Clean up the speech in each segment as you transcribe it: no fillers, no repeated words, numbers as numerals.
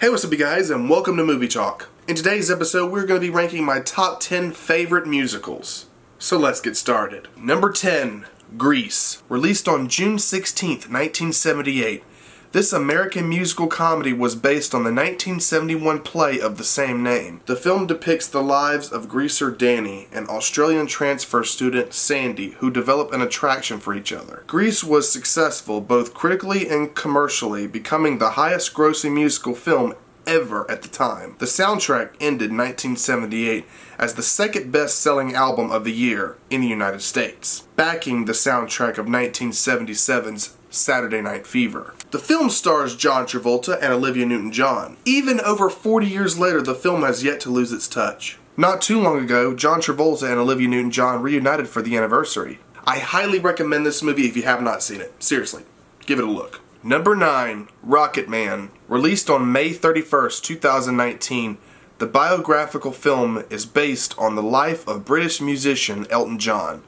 Hey, what's up you guys, and welcome to Movie Talk. In today's episode, we're going to be ranking my top 10 favorite musicals. So let's get started. Number 10, Grease. Released on June 16th, 1978. This American musical comedy was based on the 1971 play of the same name. The film depicts the lives of greaser Danny and Australian transfer student Sandy, who develop an attraction for each other. Grease was successful both critically and commercially, becoming the highest grossing musical film ever at the time. The soundtrack ended in 1978 as the second best-selling album of the year in the United States, backing the soundtrack of 1977's Saturday Night Fever. The film stars John Travolta and Olivia Newton-John. Even over 40 years later, the film has yet to lose its touch. Not too long ago, John Travolta and Olivia Newton-John reunited for the anniversary. I highly recommend this movie if you have not seen it. Seriously, give it a look. Number 9, Rocket Man. Released on May 31st, 2019, the biographical film is based on the life of British musician Elton John.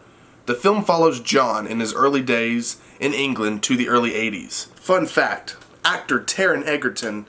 The film follows John in his early days in England to the early 80s. Fun fact, actor Taron Egerton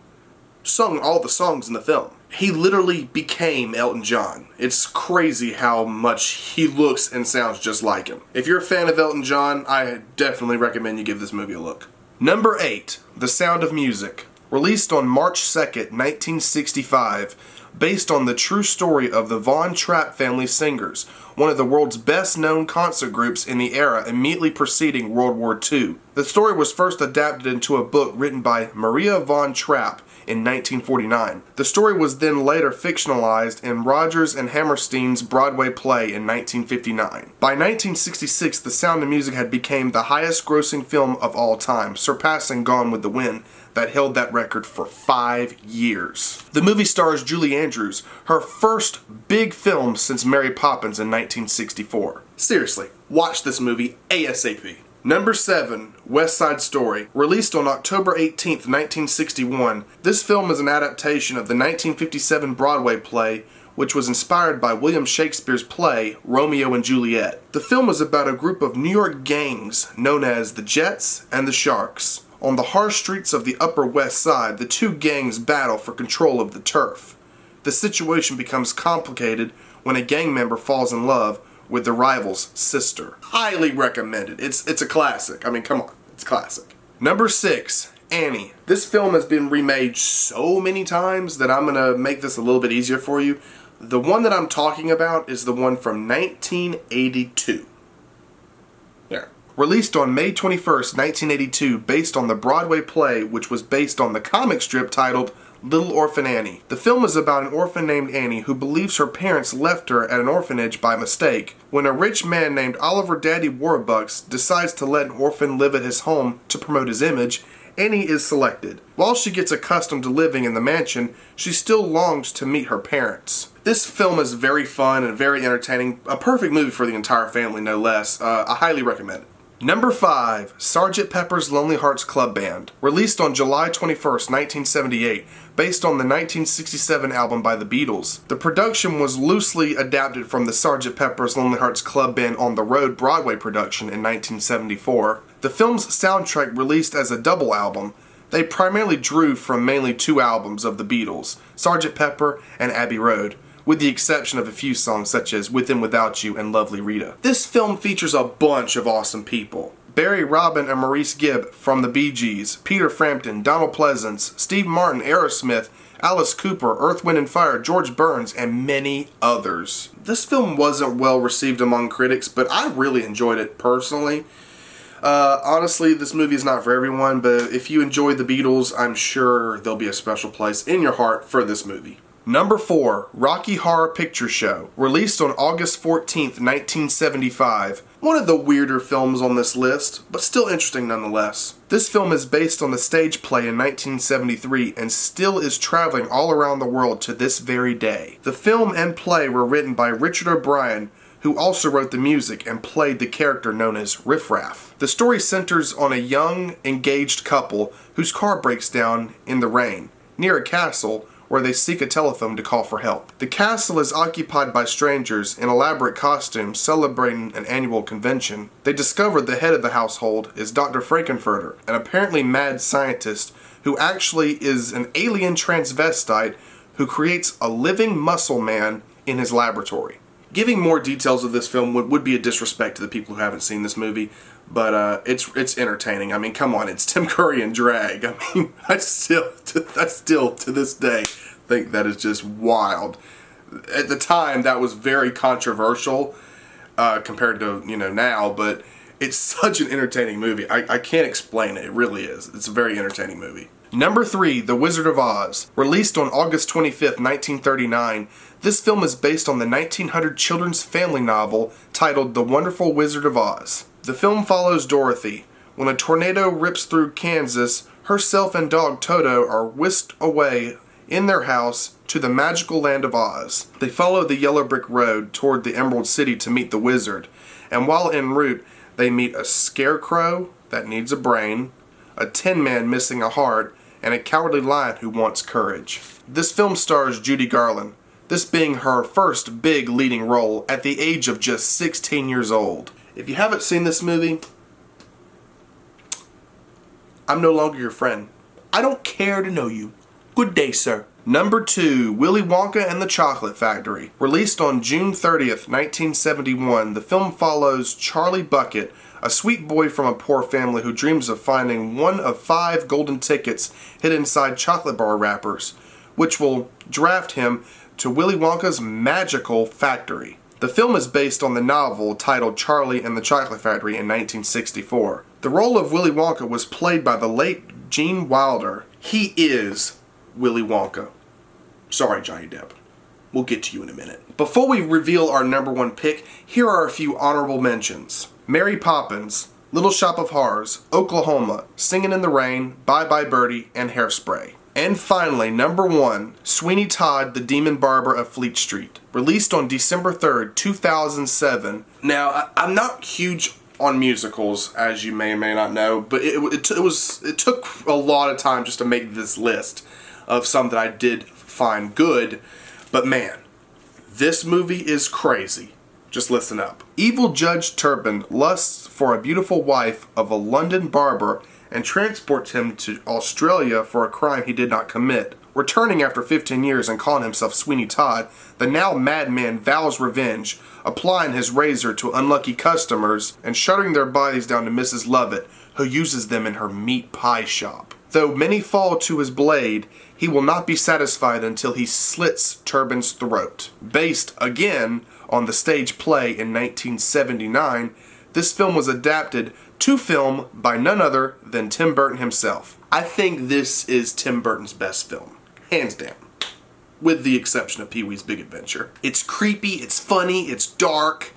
sung all the songs in the film. He literally became Elton John. It's crazy how much he looks and sounds just like him. If you're a fan of Elton John, I definitely recommend you give this movie a look. Number 8, The Sound of Music. Released on March 2nd, 1965, based on the true story of the Von Trapp family singers, one of the world's best-known concert groups in the era immediately preceding World War II. The story was first adapted into a book written by Maria Von Trapp in 1949. The story was then later fictionalized in Rodgers and Hammerstein's Broadway play in 1959. By 1966, The Sound of Music had become the highest-grossing film of all time, surpassing Gone with the Wind, that held that record for 5 years. The movie stars Julie Andrews, her first big film since Mary Poppins in 1964. Seriously, watch this movie ASAP. Number 7, West Side Story. Released on October 18th, 1961, this film is an adaptation of the 1957 Broadway play, which was inspired by William Shakespeare's play, Romeo and Juliet. The film is about a group of New York gangs known as the Jets and the Sharks. On the harsh streets of the Upper West Side, the two gangs battle for control of the turf. The situation becomes complicated when a gang member falls in love with the rival's sister. Highly recommended. It's a classic. I mean, come on. It's classic. Number 6, Annie. This film has been remade so many times that I'm going to make this a little bit easier for you. The one that I'm talking about is the one from 1982. There. Released on May 21st, 1982, based on the Broadway play, which was based on the comic strip titled Little Orphan Annie. The film is about an orphan named Annie who believes her parents left her at an orphanage by mistake. When a rich man named Oliver Daddy Warbucks decides to let an orphan live at his home to promote his image, Annie is selected. While she gets accustomed to living in the mansion, she still longs to meet her parents. This film is very fun and very entertaining. A perfect movie for the entire family, no less. I highly recommend it. Number 5, Sgt Pepper's Lonely Hearts Club Band. Released on July 21st, 1978, based on the 1967 album by the Beatles. The production was loosely adapted from the Sgt Pepper's Lonely Hearts Club Band on the Road Broadway production in 1974. The film's soundtrack released as a double album. They primarily drew from mainly 2 albums of the Beatles, Sgt Pepper and Abbey Road, with the exception of a few songs such as With and Without You and Lovely Rita. This film features a bunch of awesome people. Barry Robin and Maurice Gibb from the Bee Gees, Peter Frampton, Donald Pleasance, Steve Martin, Aerosmith, Alice Cooper, Earth, Wind & Fire, George Burns, and many others. This film wasn't well received among critics, but I really enjoyed it personally. Honestly, this movie is not for everyone, but if you enjoy the Beatles, I'm sure there'll be a special place in your heart for this movie. Number 4, Rocky Horror Picture Show. Released on August 14th, 1975. One of the weirder films on this list, but still interesting nonetheless. This film is based on the stage play in 1973 and still is traveling all around the world to this very day. The film and play were written by Richard O'Brien, who also wrote the music and played the character known as Riff Raff. The story centers on a young, engaged couple whose car breaks down in the rain, near a castle, where they seek a telephone to call for help. The castle is occupied by strangers in elaborate costumes celebrating an annual convention. They discover the head of the household is Dr. Frankenfurter, an apparently mad scientist who actually is an alien transvestite who creates a living muscle man in his laboratory. Giving more details of this film would be a disrespect to the people who haven't seen this movie, but it's entertaining. I mean, come on, it's Tim Curry in drag. I mean, I still to this day think that is just wild. At the time, that was very controversial compared to now, but it's such an entertaining movie. I can't explain it. It really is. It's a very entertaining movie. Number 3, The Wizard of Oz. Released on August 25th, 1939, this film is based on the 1900 children's family novel titled The Wonderful Wizard of Oz. The film follows Dorothy. When a tornado rips through Kansas, herself and dog Toto are whisked away in their house to the magical land of Oz. They follow the yellow brick road toward the Emerald City to meet the wizard, and while en route, they meet a scarecrow that needs a brain, a tin man missing a heart, and a cowardly lion who wants courage. This film stars Judy Garland, this being her first big leading role at the age of just 16 years old. If you haven't seen this movie, I'm no longer your friend. I don't care to know you. Good day, sir. Number 2, Willy Wonka and the Chocolate Factory. Released on June 30th, 1971, the film follows Charlie Bucket, a sweet boy from a poor family who dreams of finding one of 5 golden tickets hid inside chocolate bar wrappers, which will draft him to Willy Wonka's magical factory. The film is based on the novel titled Charlie and the Chocolate Factory in 1964. The role of Willy Wonka was played by the late Gene Wilder. He is Willy Wonka. Sorry, Johnny Depp. We'll get to you in a minute. Before we reveal our number 1 pick, here are a few honorable mentions. Mary Poppins, Little Shop of Horrors, Oklahoma, Singin' in the Rain, Bye Bye Birdie, and Hairspray. And finally, number 1, Sweeney Todd, the Demon Barber of Fleet Street. Released on December 3rd, 2007. Now, I'm not huge on musicals, as you may or may not know, but it took a lot of time just to make this list of some that I did find good. But man, this movie is crazy. Just listen up. Evil Judge Turpin lusts for a beautiful wife of a London barber and transports him to Australia for a crime he did not commit. Returning after 15 years and calling himself Sweeney Todd, the now madman vows revenge, applying his razor to unlucky customers and shutting their bodies down to Mrs. Lovett, who uses them in her meat pie shop. Though many fall to his blade, he will not be satisfied until he slits Turpin's throat. Based, again, on the stage play in 1979, this film was adapted to film by none other than Tim Burton himself. I think this is Tim Burton's best film, hands down, with the exception of Pee-wee's Big Adventure. It's creepy, it's funny, it's dark.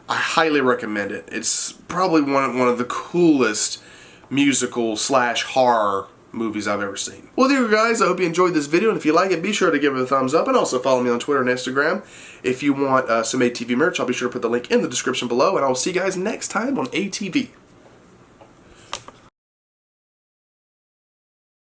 I highly recommend it. It's probably one of the coolest musical / horror movies I've ever seen. Well, there you go, guys. I hope you enjoyed this video, and if you like it, be sure to give it a thumbs up, and also follow me on Twitter and Instagram. If you want some ATV merch, I'll be sure to put the link in the description below, and I will see you guys next time on ATV.